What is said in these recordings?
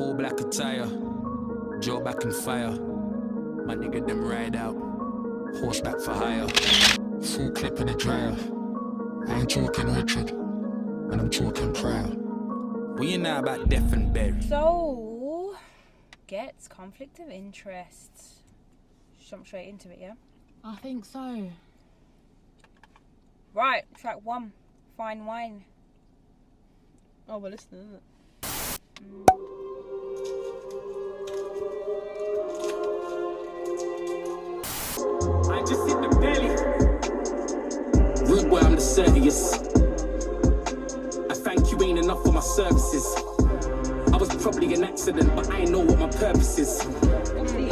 All black attire, jaw back and fire. My nigga them ride out, horseback for hire. Full clip in the dryer. I ain't talking orchard, and I'm talking proud. We ain't now about death and berry. So, Ghetts conflict of interest. Jump straight into it, yeah? I think so. Right, track 1, Fine Wine. Oh, we're listening, isn't it? I just hit the belly. Rude boy, I'm the serious. I thank you ain't enough for my services. I was probably an accident, but I know what my purpose is.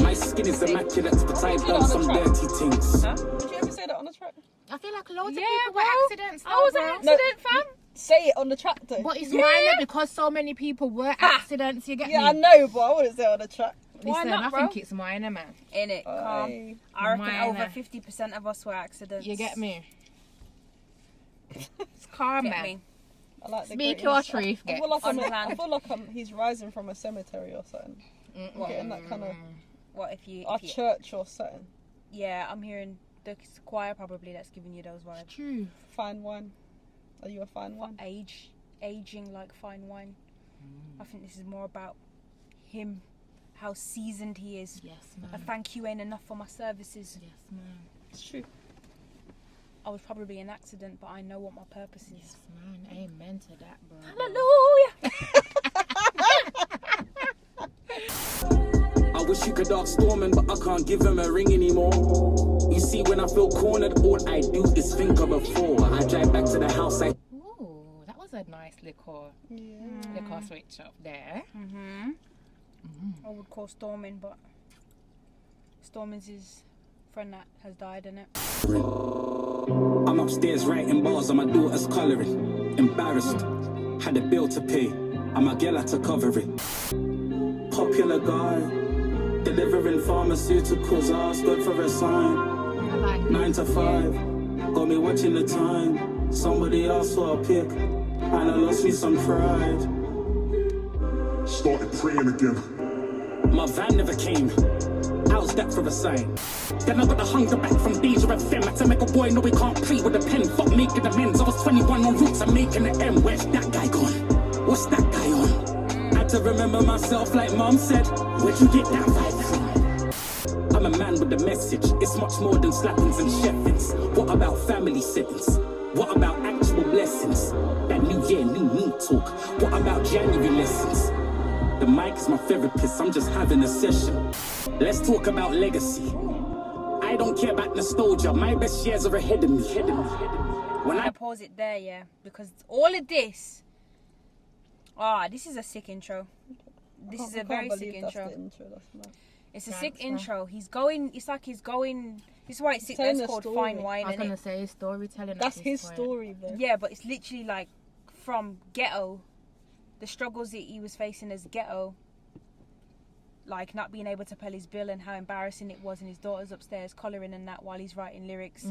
My skin is immaculate, but I've done some dirty things. Huh? Did you ever say that on the track? I feel like loads of Yeah, people bro. were accidents. I was an accident, fam. Say it on the track, though. But it's minor because so many people were accidents, you get Yeah, me? I know, but I wouldn't say it on the track. Why Listen, not, I bro? think it's minor, man. Innit, calm. Aye. I reckon Minor. over 50% of us were accidents. You get me? It's calm, Get man. me? I like the Speak greatness. your truth, I feel like, On land. I feel like he's rising from a cemetery or something. Getting that kind of What if you... a If you church or something. yeah, I'm hearing the choir probably that's giving you those vibes. True. Fine wine. Are you a fine wine? Aging like fine wine. I think this is more about him, how seasoned he is. Yes, A man. thank you ain't enough for my services. Yes, man. It's true. I was probably an accident, but I know what my purpose is. Yes, man. Amen to that, bro. Hallelujah. I wish you could ask Stormin, but I can't give him a ring anymore. You see, when I feel cornered, all I do is think of a four. I drive back to the house, Ooh, that was a nice liquor switch up there. I would call Stormin, but Stormin's his friend that has died, innit? I'm upstairs writing bars on my daughter's colouring. Embarrassed, had a bill to pay. I'm a girl had to cover it. Popular guy, delivering pharmaceuticals. Asked God for a sign. I like 9 to 5, got me watching the time. Somebody else for a pick, and I lost me some pride. Started praying again. My van never came. How's that for a sign? Then I got the hunger back from Deja FM. Had to make a boy know he can't play with a pen. Fuck making amends. I was 21 on roots and making the M. Where's that guy gone? What's that guy on? Had to remember myself like mom said. Where'd you get that vibe from? I'm a man with a message. It's much more than slappings and sheffins. What about family settings? What about actual blessings? That new year, new me talk. What about January lessons? The mic is my therapist, I'm just having a session. Let's talk about legacy. I don't care about nostalgia, my best years are ahead of me. When I pause it there, yeah, because all of this. This is a sick intro. This is a very sick intro. It's a sick intro. He's going. It's like he's going. This is why it's sick. That's called Fine Wine. I was gonna say storytelling. That's his story, bro. Yeah, but it's literally like from ghetto, the struggles that he was facing as ghetto, like not being able to pay his bill and how embarrassing it was, and his daughter's upstairs colouring and that while he's writing lyrics,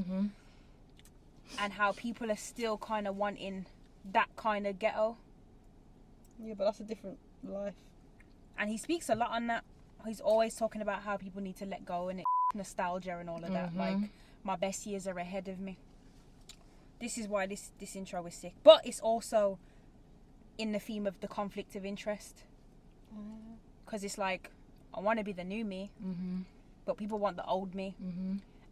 and how people are still kind of wanting that kind of ghetto. Yeah, but that's a different life. And he speaks a lot on that. He's always talking about how people need to let go and nostalgia and all of that. Like, my best years are ahead of me. This is why this intro is sick. But it's also in the theme of the conflict of interest. Because it's like, I want to be the new me, but people want the old me.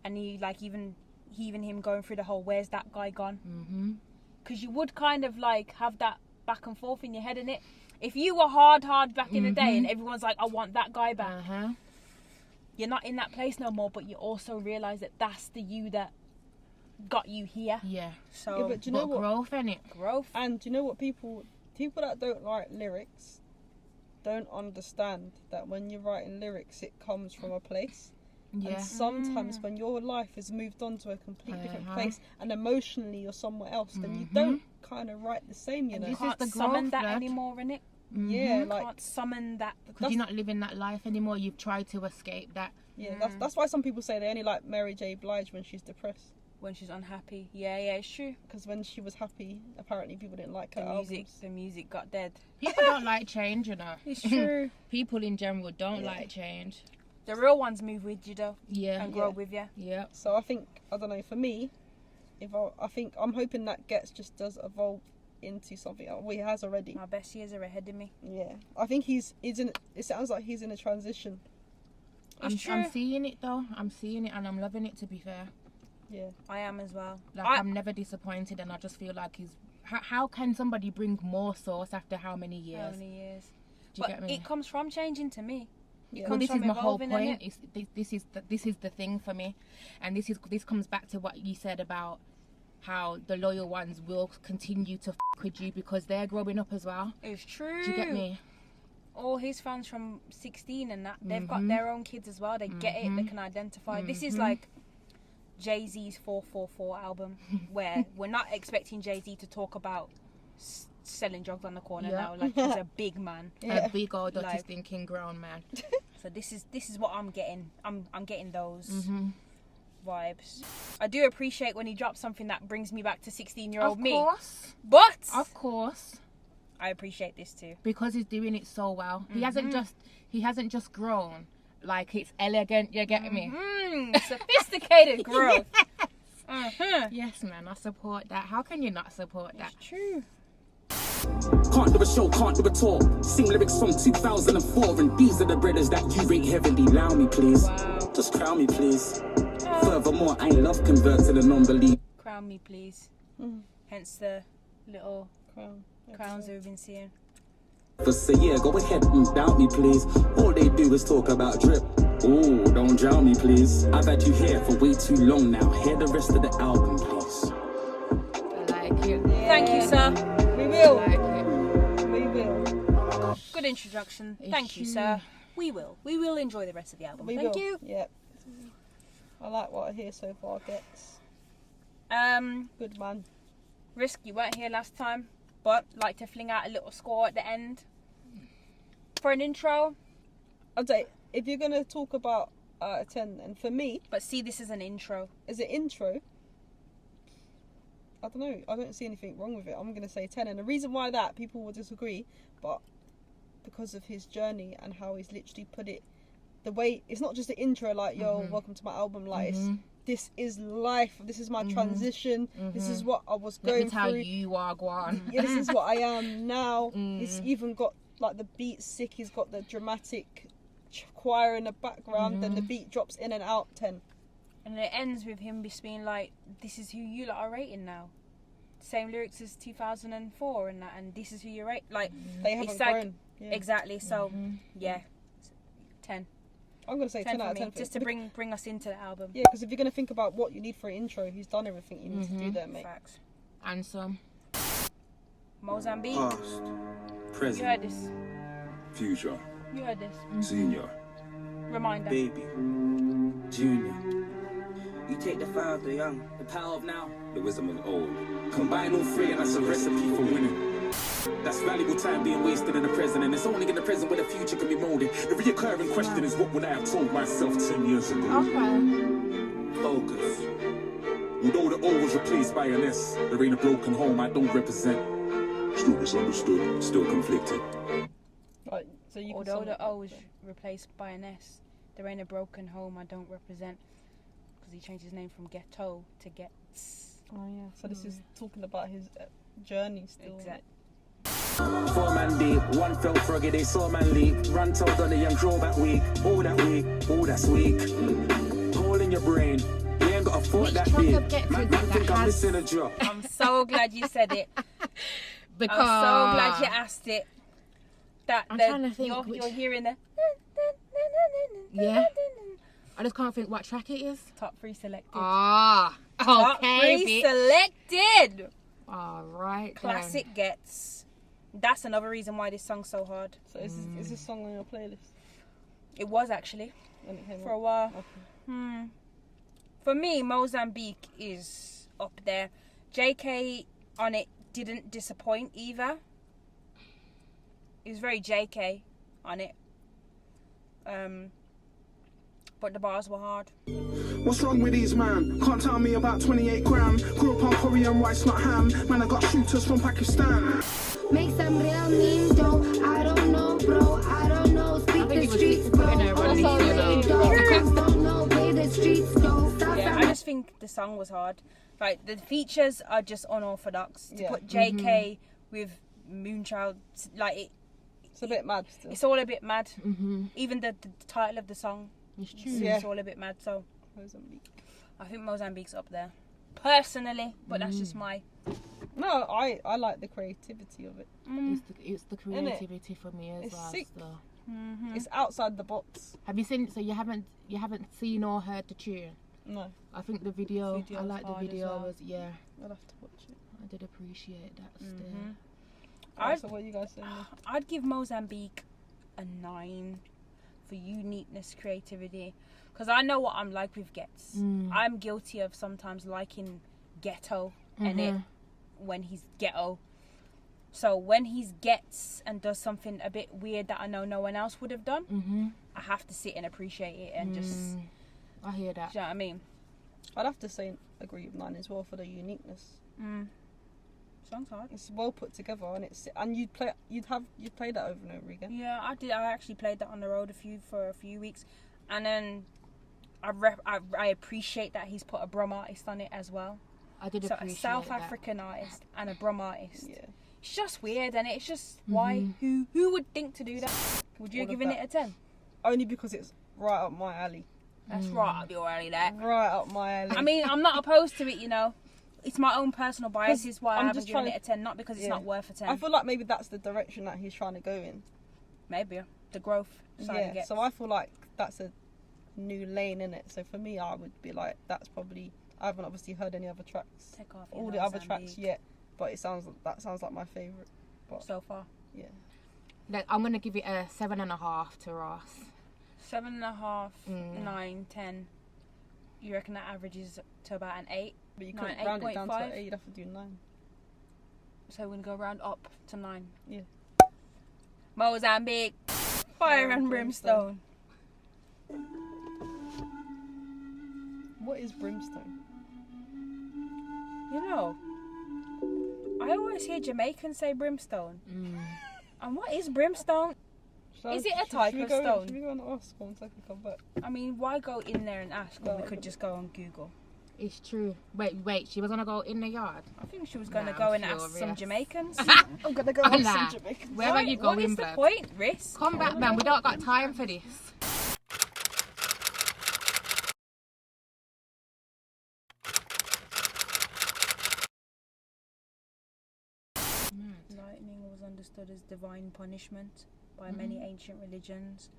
And he, like, even him going through the whole, where's that guy gone? Because you would kind of like have that back and forth in your head, innit? If you were hard back in the day and everyone's like, I want that guy back, you're not in that place no more, but you also realise that that's the you that got you here. Yeah. So, yeah, but do you know what? Growth, innit? Growth. And do you know what? People that don't write lyrics don't understand that when you're writing lyrics, it comes from a place. Yeah. And sometimes when your life has moved on to a complete different place and emotionally you're somewhere else, then you don't kind of write the same, you know. You can't summon that anymore, innit? Yeah, like, can't summon that because you're not living that life anymore. You've tried to escape that. Yeah, that's why some people say they only like Mary J. Blige when she's depressed. When she's unhappy. Yeah, it's true. Because when she was happy, apparently people didn't like her The music got dead. People don't like change, you know. It's true. People in general don't like change. The real ones move with you though. Yeah. And grow with you. Yeah. So I think, I don't know, for me, I'm hoping that Ghetts just does evolve into something. Well, he has already. My best years are ahead of me. Yeah. I think it sounds like he's in a transition. I'm seeing it though. I'm seeing it and I'm loving it, to be fair. Yeah. I am as well. I'm never disappointed, and I just feel like he's... How can somebody bring more sauce after how many years? How many years? Do you get me? It comes from changing to me. Well, this is my whole point. This is the thing for me, and this comes back to what you said about how the loyal ones will continue to with you because they're growing up as well. It's true. Do you get me? All his fans from 16 and that, they've got their own kids as well. They get it. They can identify. This is like Jay-Z's 444 album, where we're not expecting Jay-Z to talk about selling drugs on the corner now. Like, he's a big man. A big old dirty stinking grown man. So this is what I'm getting. I'm getting those vibes. I do appreciate when he drops something that brings me back to 16-year-old me. Of course. I appreciate this too. Because he's doing it so well. He hasn't just grown. Like, it's elegant, you get me? Sophisticated growth. Yes, man, I support that. How can you not support that? It's true. Can't do a show, can't do a tour. Sing lyrics from 2004, and these are the brothers that you rate heavily. Allow me, please. Wow. Just crown me, please. Furthermore, I love convert to the non-belief. Crown me, please. Hence the little crowns we've been seeing. So yeah, go ahead and doubt me, please. All they do is talk about drip. Oh, don't drown me, please. I've had you here for way too long now. Hear the rest of the album, please. I like it. Yeah. Thank you, sir. We will. I like it. We will. Good introduction. Thank you, sir. We will. We will enjoy the rest of the album. Thank you. Yeah. I like what I hear so far, Ghetts. Good man. Risk, you weren't here last time, but like to fling out a little score at the end for an intro. I'd say, if you're going to talk about 10, and for me... But see this as an intro. As an intro, I don't know, I don't see anything wrong with it. I'm going to say 10. And the reason why that, people will disagree, but because of his journey and how he's literally put it, the way, it's not just an intro like, yo, welcome to my album, like, this is life, this is my transition, this is what I was going through. Let me tell you are, Guan. Yeah, this is what I am now. It's even got, like, the beat sick, he's got the dramatic choir in the background, then the beat drops in and out. 10. And it ends with him just being like, this is who you lot are rating now. Same lyrics as 2004 and that, and this is who you rate. Like, they haven't it's like, grown. Yeah. Exactly, so, yeah, 10. I'm going to say 10 out of 10. Just to bring us into the album. Yeah, because if you're going to think about what you need for an intro, he's done everything you need to do there, mate. Facts. And some. Mozambique. Past, present, You heard this. future, You heard this. senior, Reminder. baby, junior. You take the fire of the young. The power of now. The wisdom of old. Combine all three and that's a recipe for winning. That's valuable time being wasted in the present, and it's only in the present where the future can be molded. The reoccurring question is, what would I have told myself 10 years ago? Focus. Although the O was replaced by an S, there ain't a broken home I don't represent. Still misunderstood, still conflicted. Right, so you Although can the O was replaced by an S, there ain't a broken home I don't represent. Because he changed his name from Ghetto to Ghetts. Oh yeah, so this is talking about his journey still. Exactly. 4 man deep, one fell froggy, they saw man leap. Run told on the young draw that week, oh that's weak. Hole in your brain, you ain't got a thought that deep. Man, think I'm missing a drop. I'm so glad you said it. Because I'm so glad you asked it. I'm trying to think you're hearing the... Yeah. I just can't think what track it is. Top 3 selected. Ah, Top okay. 3 selected. All right. Classic Ghetts. That's another reason why this song's so hard. So is this song on your playlist? It was actually When it came for a out? while. Okay. For me, Mozambique is up there. JK on it didn't disappoint either. It was very JK on it. But the bars were hard. What's wrong with these man? Can't tell me about 28 gram. Grew up on curry and rice, not ham. Man, I got shooters from Pakistan. Make some real mean dough. I don't know, bro. I don't know. Speak the streets, bro. Don't know where the streets go. Yeah, I just think the song was hard. Like, the features are just unorthodox. To put JK with Moonchild, like, it's a bit mad still. it's all a bit mad. Even the title of the song, It's true. it's all a bit mad. So Mozambique. I think Mozambique's up there, personally. But that's just my. No, I like the creativity of it. It's the creativity for me as It's well. sick. So. It's outside the box. Have you seen? So you haven't seen or heard the tune? No, I think the video. Video's I like the hard as video. well. Was yeah. I'll have to watch it. I did appreciate that. Still. Right, so what are you guys saying? I'd give Mozambique a 9 for uniqueness, creativity, because I know what I'm like with Ghetts. I'm guilty of sometimes liking ghetto and it when he's ghetto. So when he's Ghetts and does something a bit weird that I know no one else would have done, I have to sit and appreciate it and just. I hear that. Do you know what I mean? I'd have to say agree with 9 as well for the uniqueness. Song's hard. It's well put together and you'd play that over and over again. Yeah, I did. I actually played that on the road for a few weeks, and then I appreciate that he's put a Brum artist on it as well. I did So a appreciate South that. African artist and a Brum artist. Yeah. It's just weird, and it's just why who would think to do that? Would you have All of given that. it a 10? Only because it's right up my alley. That's right up your alley, that. Right up my alley. I mean, I'm not opposed to it, you know. It's my own personal bias, is why I I'm haven't just given trying it a 10, not because it's not worth a 10. I feel like maybe that's the direction that he's trying to go in. Maybe the growth side of it. So I feel like that's a new lane in it. So for me, I would be like, that's probably. I haven't obviously heard any other tracks, Take off all the other tracks yet, but that sounds like my favourite. So far. Yeah. Like, I'm gonna give it a 7.5 to Ross. 7.5, 9, 10. You reckon that averages to about an 8? But you 9, couldn't round it down to 8.5? 8. You'd have to do 9. So we're going to go round up to 9. Yeah. Mozambique. Fire and brimstone. What is Brimstone? You know, I always hear Jamaicans say brimstone. And what is brimstone? Is it a type of stone? Should we go and ask once I can come back? I mean, why go in there and ask when we could just go on Google? It's true. Wait. She was gonna go in the yard. I think she was going to Nah, go I'm and ask some furious. Jamaicans. I'm gonna go ask Nah. some Jamaicans. Where are you going, What is the blood? point, Risk? Come back, man. We don't got time for this. Lightning was understood as divine punishment by many ancient religions,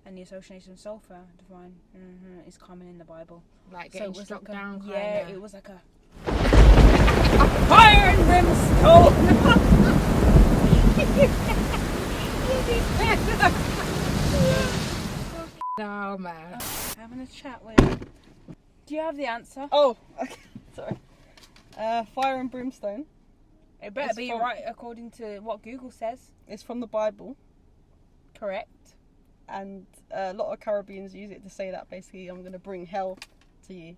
and the association of sulfur, divine, is common in the Bible. Like So getting it was struck like a, down. yeah, kinda. it was like a fire and brimstone. No, man. Having a chat with him. Do you have the answer? Oh, okay. Sorry. Fire and Brimstone. It better It's be from- right according to what Google says. It's from the Bible, Correct. and a lot of Caribbeans use it to say that basically I'm gonna bring hell to you.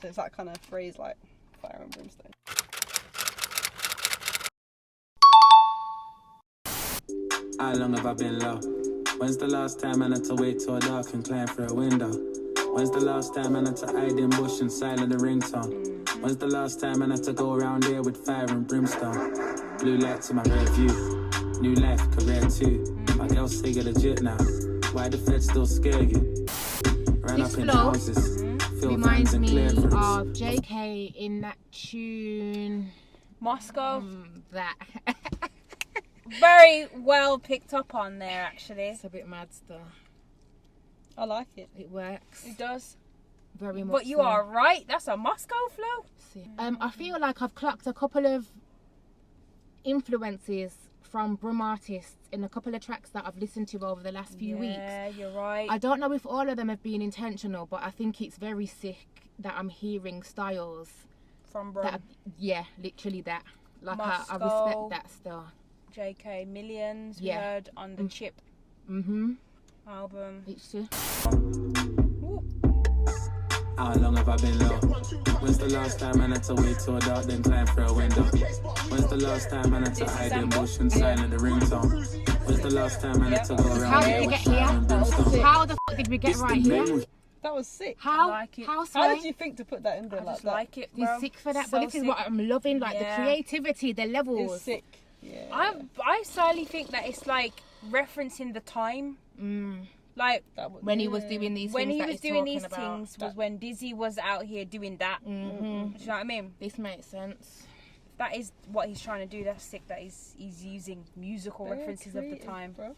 So it's that kind of phrase like fire and brimstone. How long have I been low? When's the last time I had to wait till dark and climb through a window? When's the last time I had to hide in bush and silent the ringtone? When's the last time I had to go around here with fire and brimstone? Blue lights in my rear view. New life, career too. My girls say you're legit now. Why the feds still scare you? Ran This up in flow houses. Filled Reminds vans and me clear of rooms. JK in that tune. Moscow. That. Very well picked up on there, actually. It's a bit mad stuff. I like it. It works. It does. Very much. But you so. are right. That's a Moscow flow. I feel like I've clocked a couple of influences from Brum artists in a couple of tracks that I've listened to over the last few weeks. Yeah, you're right. I don't know if all of them have been intentional, but I think it's very sick that I'm hearing styles From Brum. that, yeah, literally that. Like I Moscow. respect that stuff. JK Millions. We Yeah. heard on the Chip album. It's just, Ooh. How long have I been low? When's the last time I had to wait till dark then climb through a window? When's the last time I had to hide in bush and silent the ringtone? When's the last time I had to go around How did we get here? How the fuck did we get right here? That was sick. How? like it. How How did sorry? you think to put that in there I like just that? like it, You're bro. sick for that, So but this is what sick. I'm loving, like Yeah. the creativity, the levels. It's sick. Yeah. I sadly think that it's like referencing the time. Like That was, When he was doing these when things he that was he's doing talking these about. things was when Dizzy was out here doing that. Do you know what I mean? This makes sense. That is what he's trying to do. That's sick. That he's using musical Very references of the creative, time. bro.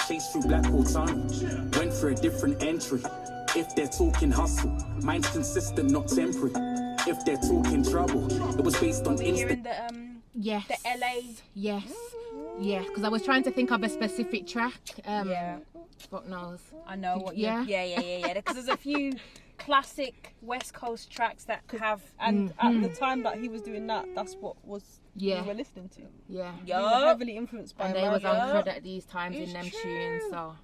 Chase through Blackpool tunnel, went for a different entry. If they're talking hustle, mine's consistent, not temporary. If they're talking trouble, it was based on We're hearing instinct. the Yes. the LA. Yes. Yeah, because I was trying to think of a specific track. Yeah. Fuck knows. I know what you. Yeah. Yeah. Because there's a few classic West Coast tracks that have. And at the time that he was doing that, that's what was Yeah. we were listening to. Yeah. We were heavily influenced by And they was America. on crud at these times It's in them true. tunes, so.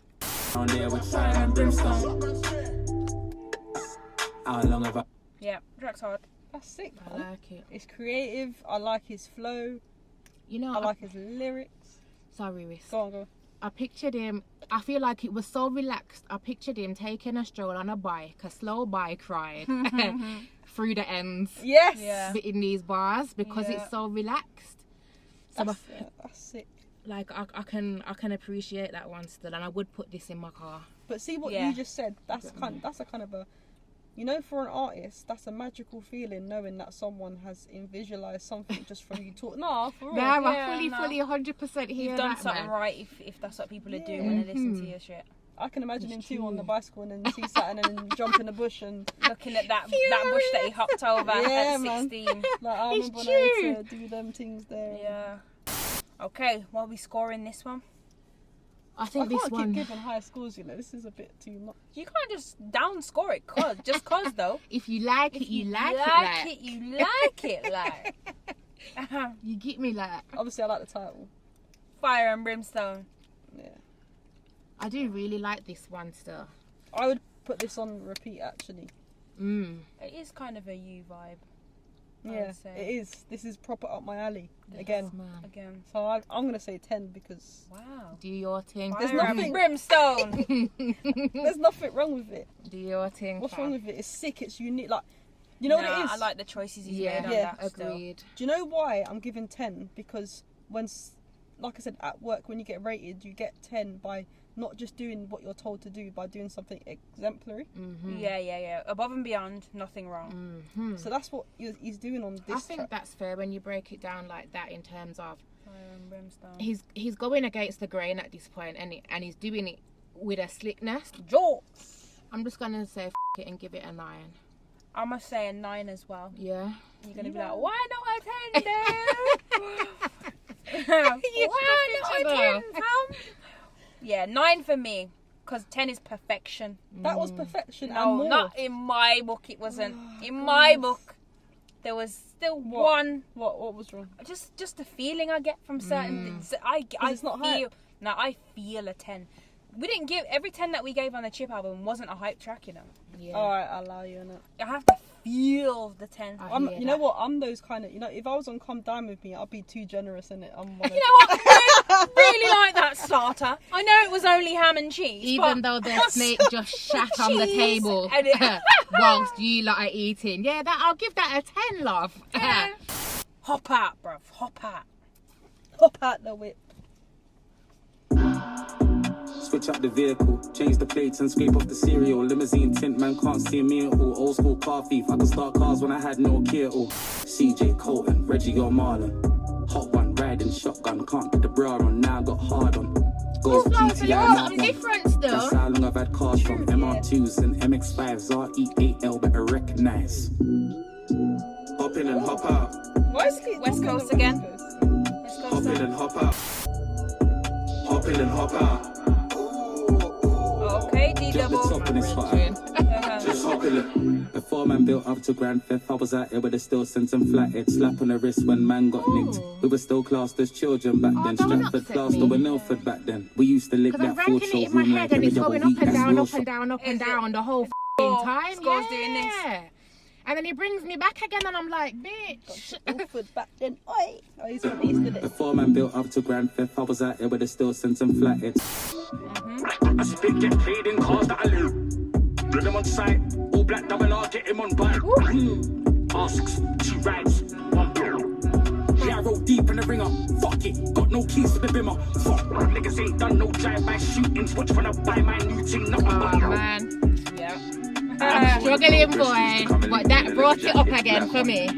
On there with fire and brimstone. How long have I? Yeah, track's hard. That's sick, I man. like it. It's creative. I like his flow. You know, I like his lyrics. sorry, Riz. Go on, go. I pictured him, I feel like it was so relaxed. I pictured him taking a stroll on a bike, a slow bike ride, through the ends, Yes. Yeah. spitting these bars because Yeah. it's so relaxed. So That's, that's sick. I can appreciate that one still, and I would put this in my car. But see what Yeah. you just said. That's a kind of a, you know, for an artist, that's a magical feeling knowing that someone has visualized something just from you talk. No, for real. Yeah, yeah, I no. fully 100% hear You've done that, something man. right if that's what people are doing when they listen to your shit. I can imagine him It's too on the true. bicycle and then see something and then jump in the bush and Looking at that bush that he hopped over Yeah, at man. 16. like I It's remember when I true. used to do them things there. Yeah. Okay, what are we scoring this one? I I think this can't one, keep giving high scores, you know. This is a bit too much. You can't just down score it, just cause though. if you like If it, you like it. you like it, like. You get me, like. Obviously, I like the title. Fire and Brimstone. Yeah, I do really like this one still. I would put this on repeat actually. It is kind of a you vibe. I Yeah, would say. it is. This is proper up my alley again. Man. Again. So I'm gonna say 10 because Wow. Do your thing. There's Fire and nothing- Brimstone. there's nothing wrong with it. Do your thing. What's fam. wrong with it? It's sick. It's unique. Like, you know what it is? I like the choices he's Yeah, made on Yeah, that still. agreed. Do you know why I'm giving 10? Because like I said, at work when you get rated, you get 10 by not just doing what you're told to do, by doing something exemplary. Yeah. Above and beyond, nothing wrong. So that's what he's doing on this I think track. that's fair when you break it down like that in terms of Fire and Brimstone. he's going against the grain at this point and he's doing it with a slickness. Joe. I'm just gonna say it and give it a 9. I must say a 9 as well. Yeah. You're gonna be like, why not a 10 then? Why not a 10, fam? Yeah, 9 for me. Because 10 is perfection. That was perfection and No, more. not in my book. It wasn't. In my book, there was still one. What was wrong? Just the feeling I get from certain things. I it's not hype. feel. No, I feel a 10. We didn't give every 10 that we gave on the Chip album wasn't a hype track, you know. Yeah. Alright, I'll allow you in it. I have to feel the 10. I I'm, hear you know that. what? I'm those kind of, you know, if I was on Come Down With Me, I'd be too generous in it. I'm one of You know what? I really like that starter. I know it was only ham and cheese. Even but though the snake just shat on the cheese table and it- whilst you lot are eating. Yeah, I'll give that a 10, love. Hop out, bruv. Hop out. hop out the whip. Switch up the vehicle, change the plates and scrape off the cereal. Limousine tint, man can't see me at all. Old school car thief, I could start cars when I had no key at all. CJ Colton, Reggie or Marlon. Hot one, riding shotgun, can't get the bra on, now I got hard on. Goes There's GTI something Mark 1. different still. That's how long I've had cars from MR2s and MX5s, RE8L better recognize. Hop in and hop out, Why is he West talking Coast about again. West Coast? Let's go. hop in Sam. and hop out. Hop in and hop out. Okay, D Get the double. top and it's hot out. Uh-huh. Just popular. Before man built up to grand theft, I was out here with a still sense and flathead. Slap on the wrist when man got nicked. We were still classed as children back then. Stratford, Gloucester, with Milford back then. We used to lick Because I'm that ranking it in my head and it's going up and down, up and down, up and down the whole time. Score's doing this. And then he brings me back again and I'm like, bitch. Milford back then. Oi. Oh, he's from East, isn't it? Before man built up to grand theft, I was out here with a still sense and flathead. I spit get paid in cars that I live. Blood him on sight, all black double R, get him on bike. Asks, 2 rides, 1 bill. Yeah, I roll deep in the ringer. Fuck it, got no keys for the bimmer. Fuck, niggas ain't done no drive-by shootings. Watch when I buy my new thing, nothing but Man. Yeah. I'm struggling, boy. But that brought it up again for me.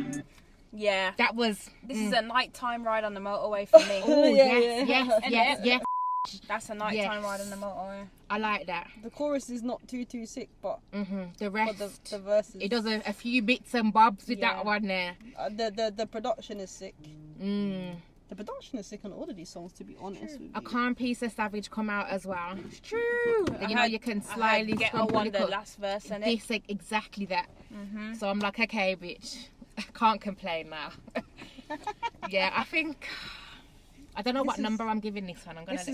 Yeah. That was... This is a nighttime ride on the motorway for me. Oh, Yeah, yes. That's a nighttime ride on the motorway. I like that. The chorus is not too sick, but The rest, but the verses. it does a few bits and bobs with Yeah. that one there. The production is sick. Mm. The production is sick on all of these songs, to be honest with A you. calm piece of Savage come out as well. It's true. And you know you can slyly get a scrumple one it the up. last verse in it. This exactly that. So I'm like, okay, bitch, I can't complain now. Yeah, I think I don't know what number I'm giving this one. I'm gonna. This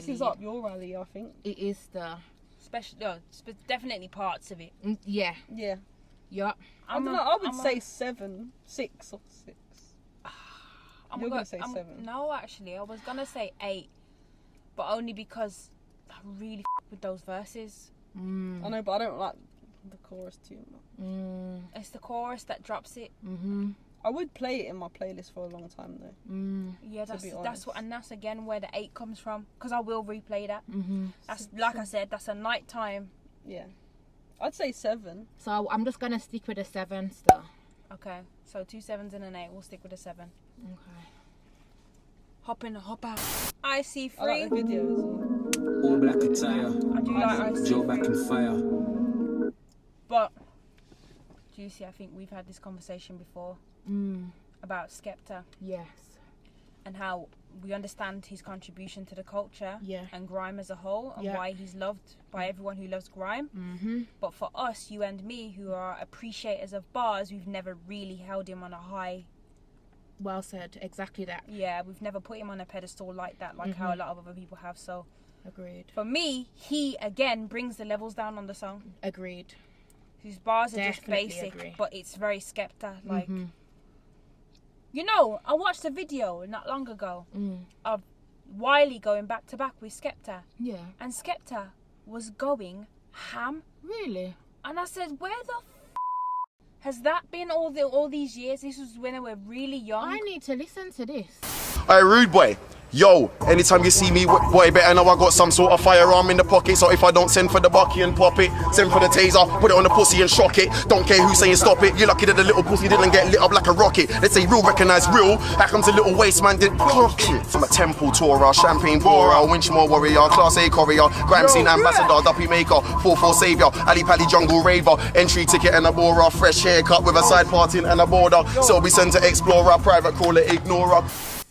is up your rally, I think. It is the Definitely parts of it. yeah. Yeah. Yup. I don't know. I would say 7, 6 or 6. You're gonna say 7. No, actually, I was gonna say 8, but only because I really with those verses. I know, but I don't like the chorus too much. It's the chorus that drops it. I would play it in my playlist for a long time though. Yeah, be that's honest. what, and that's again where the 8 comes from, because I will replay that. That's like I said, that's a nighttime. Yeah. I'd say 7. So I'm just gonna stick with a 7 still. Okay, so 2 7s and an 8. We'll stick with a 7. Okay. Hop in, hop out. I see I like free. the videos. All black attire, I do like I see Joe back free. in fire. But Juicee, I think we've had this conversation before about Skepta Yes. and how we understand his contribution to the culture Yeah. and grime as a whole, and Yeah. why he's loved by everyone who loves grime. But for us, you and me, who are appreciators of bars, we've never really held him on a high. Well said. Exactly that. Yeah, we've never put him on a pedestal like that, like how a lot of other people have. So Agreed. for me, he again brings the levels down on the song. Agreed. His bars are Definitely just basic, agree. but it's very Skepta. Like, you know, I watched a video not long ago of Wiley going back to back with Skepta, Yeah. and Skepta was going ham, Really? and I said, where the has that been all these years? This was when they were really young. I need to listen to this. Hey, rude boy. Yo, anytime you see me, boy, better know I got some sort of firearm in the pocket. So if I don't send for the bucky and pop it, send for the taser, put it on the pussy and shock it. Don't care who's saying stop it. You're lucky that the little pussy didn't get lit up like a rocket. They say real recognize real. How comes a little waste man didn't clock it? From a temple tourer, champagne borer, Winchmore warrior, class A courier, crime scene ambassador, duppy maker, 4-4 savior, Ali Pally jungle raver, entry ticket and a borer, fresh haircut with a side parting and a border. So we send to explorer, private caller, ignorer.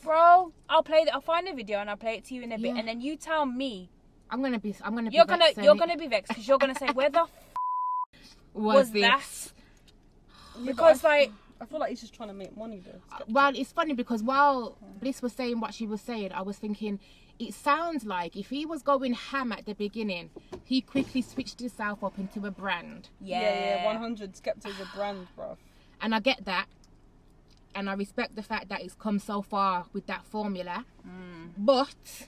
Bro, I'll find the video and I'll play it to you in a bit, and then you tell me. I'm gonna be. You're gonna be vexed because you're gonna say, where the was this? that? Because like, I feel like he's just trying to make money though. Well, it's funny because while Bliss was saying what she was saying, I was thinking it sounds like if he was going ham at the beginning, he quickly switched himself up into a brand. Yeah, 100. Skepta's a brand, bro. And I get that. And I respect the fact that it's come so far with that formula. But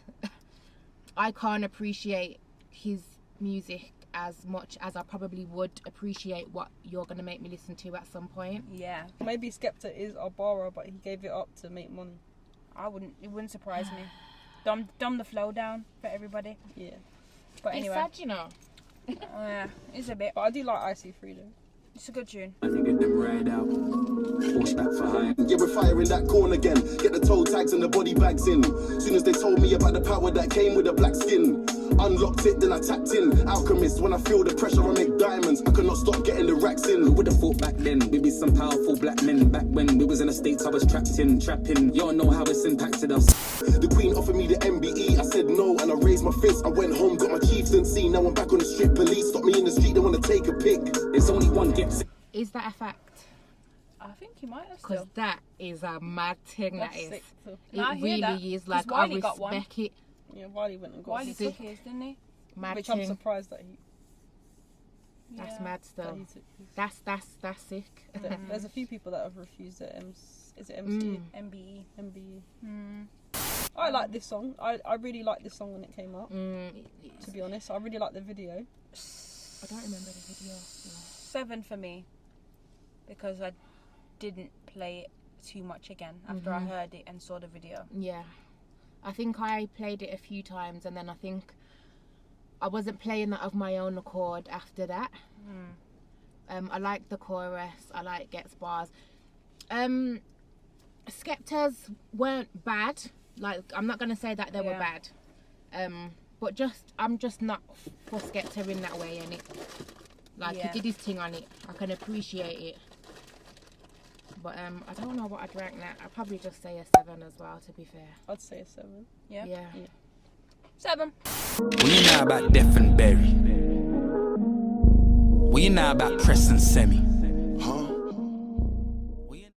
I can't appreciate his music as much as I probably would appreciate what you're going to make me listen to at some point. yeah, Maybe Skepta is a borrower, but he gave it up to make money. it wouldn't surprise me. Dumb the flow down for everybody. Yeah. But It's anyway, sad, you know. yeah, it's a bit. But I do like IC3 though. It's a good tune. I think get them right out. Push back for high. Yeah, we're firing that corn again. Get the toe tags and the body bags in. Soon as they told me about the power that came with the black skin, unlocked it, then I tapped in. Alchemist, when I feel the pressure, I make diamonds. I could not stop getting the racks in. Who would have thought back then we'd be some powerful black men? Back when we was in the States, I was trapping. You don't know how it's impacted us. The queen offered me the MBE. I said no, and I raised my fist. I went home, got my chieftaincy. Now I'm back on the strip. Police stopped me in the street, they want to take a pic. There's only one Ghetts. Is that a fact? I think he might have Because still. that is a mad thing. That's That is. sick too. It Nah, I hear that. really is. 'Cause Like I Wiley got one. respect it. Yeah, Wiley went and got Wiley sick. took his, didn't he? Mad Which I'm thing. surprised that he. That's Yeah. mad That still. he took his. That's sick. There's a few people that have refused it. Is it MC? MBE. MBE. Mm. I like this song. I really liked this song when it came out. Mm, To be honest, I really like the video. I don't remember the video. 7 for me, because I didn't play it too much again after I heard it and saw the video. Yeah, I think I played it a few times, and then I think I wasn't playing that of my own accord after that. I like the chorus. I like Ghetts bars. Skepta's weren't bad. Like, I'm not gonna say that they were bad. But I'm just not for Skepta in that way, and it like he did his thing on it. I can appreciate it. But I don't know what I'd rank that. I'd probably just say a 7 as well, to be fair. I'd say a 7. Yeah. 7. We know about Death and Berry. We know about Press and Semi.